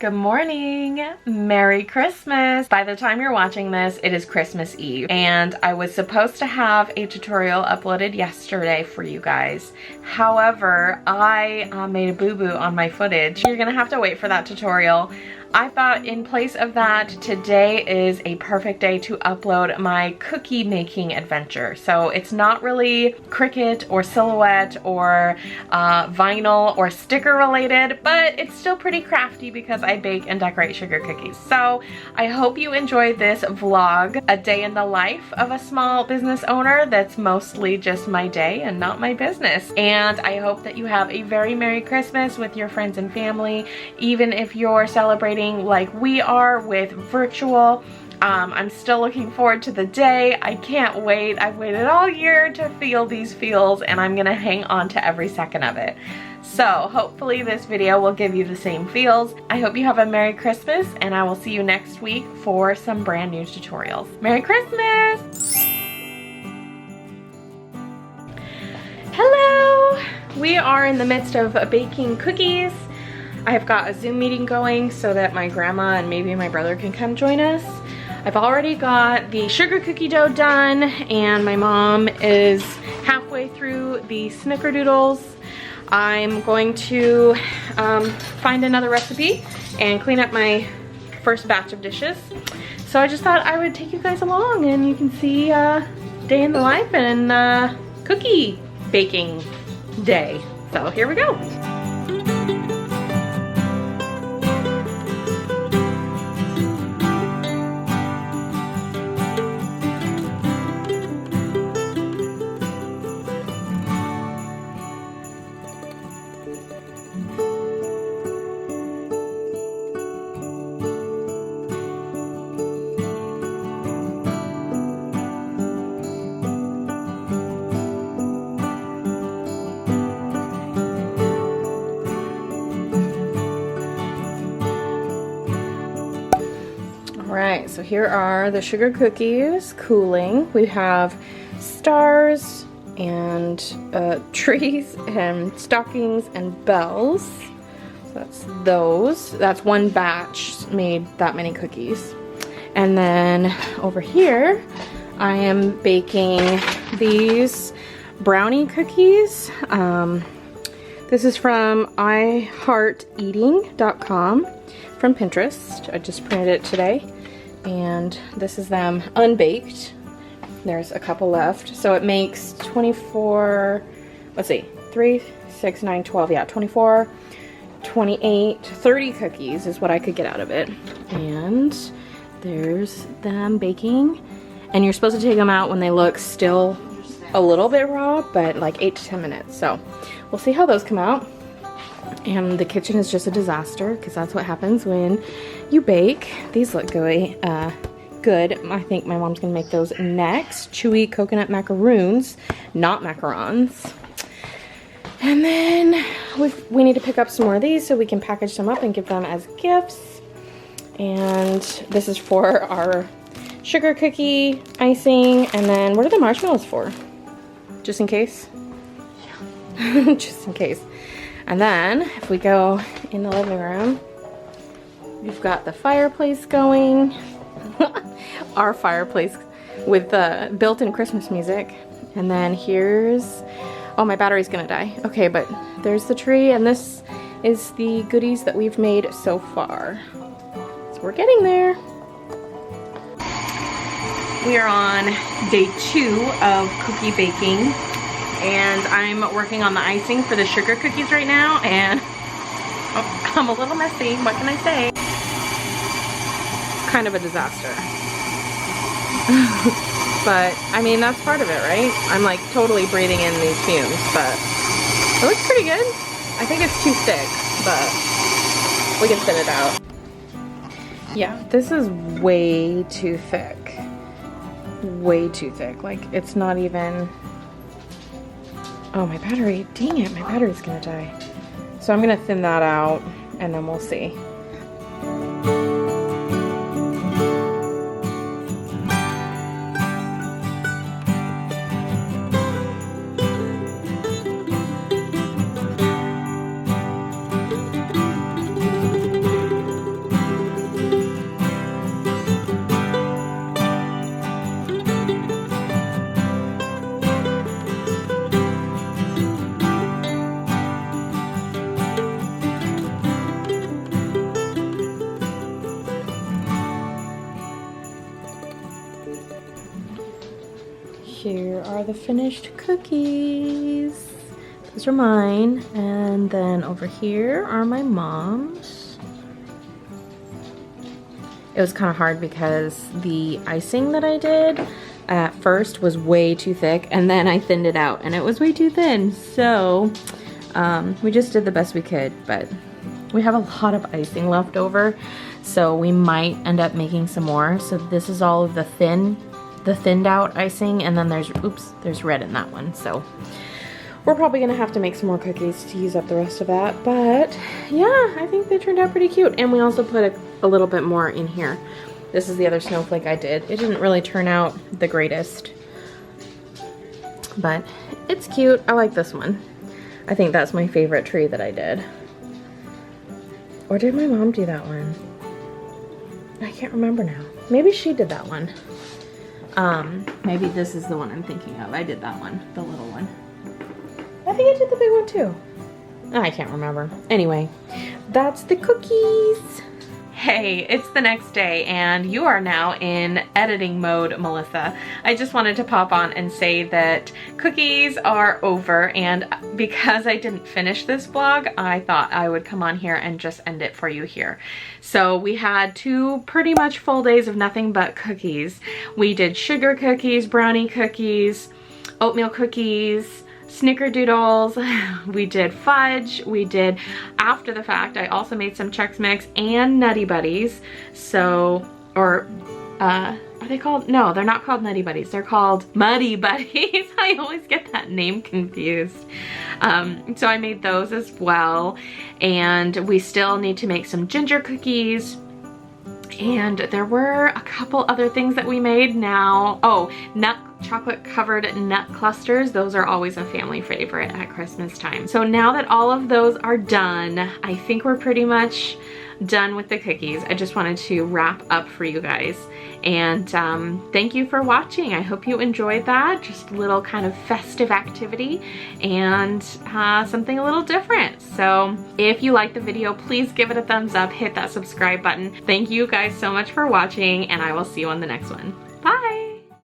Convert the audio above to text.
Good morning! Merry Christmas! By the time you're watching this, it is Christmas Eve, and I was supposed to have a tutorial uploaded yesterday for you guys. However, I made a boo-boo on my footage. You're gonna have to wait for that tutorial. I thought in place of that, today is a perfect day to upload my cookie making adventure. So it's not really Cricut or Silhouette or vinyl or sticker related, but it's still pretty crafty because I bake and decorate sugar cookies. So I hope you enjoyed this vlog, a day in the life of a small business owner that's mostly just my day and not my business. And I hope that you have a very Merry Christmas with your friends and family, even if you're celebrating like we are with virtual. I'm still looking forward to the day. I can't wait. I've waited all year to feel these feels, and I'm gonna hang on to every second of it. So hopefully this video will give you the same feels. I hope you have a Merry Christmas, and I will see you next week for some brand new tutorials. Merry Christmas! Hello! We are in the midst of baking cookies. I have got a Zoom meeting going so that my grandma and maybe my brother can come join us. I've already got the sugar cookie dough done, and my mom is halfway through the snickerdoodles. I'm going to find another recipe and clean up my first batch of dishes. So I just thought I would take you guys along and you can see day in the life and cookie baking day. So here we go. Alright, so here are the sugar cookies cooling. We have stars and trees and stockings and bells. So that's those. That's one batch made that many cookies. And then over here, I am baking these brownie cookies. This is from ihearteating.com from Pinterest. I just printed it today. And this is them unbaked. There's a couple left. So it makes 24, let's see, 3, 6, 9, 12, yeah, 24, 28, 30 cookies is what I could get out of it. And there's them baking. And you're supposed to take them out when they look still a little bit raw, but like 8 to 10 minutes. So we'll see how those come out. And the kitchen is just a disaster because that's what happens when you bake. These look good. I think my mom's gonna make those next. Chewy coconut macaroons, not macarons. And then we need to pick up some more of these so we can package them up and give them as gifts. And this is for our sugar cookie icing. And then what are the marshmallows for? Just in case? Yeah. Just in case. And then, if we go in the living room, we've got the fireplace going. Our fireplace with the built-in Christmas music. And then here's, oh, my battery's gonna die. Okay, but there's the tree, and this is the goodies that we've made so far. So we're getting there. We are on day 2 of cookie baking. And I'm working on the icing for the sugar cookies right now, and oh, I'm a little messy, what can I say? Kind of a disaster. But, I mean, that's part of it, right? I'm like totally breathing in these fumes, but it looks pretty good. I think it's too thick, but we can thin it out. Yeah, this is way too thick. Way too thick. Like, it's not even... Oh, my battery, dang it, my battery's gonna die. So I'm gonna thin that out and then we'll see. here are the finished cookies. Those are mine. And then over here are my mom's. It was kind of hard because the icing that I did at first was way too thick, and then I thinned it out and it was way too thin. So we just did the best we could, but we have a lot of icing left over, so we might end up making some more. So this is all of the thinned out icing, and then there's red in that one. So we're probably gonna have to make some more cookies to use up the rest of that. But yeah, I think they turned out pretty cute. And we also put a little bit more in here. This is the other snowflake I did. It didn't really turn out the greatest, but it's cute. I like this one. I think that's my favorite tree that I did. Or did my mom do that one? I can't remember now. Maybe she did that one. Maybe this is the one I'm thinking of. I did that one, the little one. I think I did the big one too. I can't remember. Anyway, that's the cookies. Hey, it's the next day and you are now in editing mode, Melissa. I just wanted to pop on and say that cookies are over, and because I didn't finish this vlog, I thought I would come on here and just end it for you here. So we had 2 pretty much full days of nothing but cookies. We did sugar cookies, brownie cookies, oatmeal cookies, snickerdoodles, we did fudge, we did, after the fact, I also made some Chex Mix and Nutty Buddies. So, or, are they called? No, they're not called Nutty Buddies, they're called Muddy Buddies. I always get that name confused. So I made those as well, and we still need to make some ginger cookies. And there were a couple other things that we made now. Oh, chocolate covered nut clusters. Those are always a family favorite at Christmas time. So now that all of those are done, I think we're pretty much done with the cookies. I just wanted to wrap up for you guys. And thank you for watching. I hope you enjoyed that. Just a little kind of festive activity and something a little different. So if you liked the video, please give it a thumbs up, hit that subscribe button. Thank you guys so much for watching, and I will see you on the next one. Bye!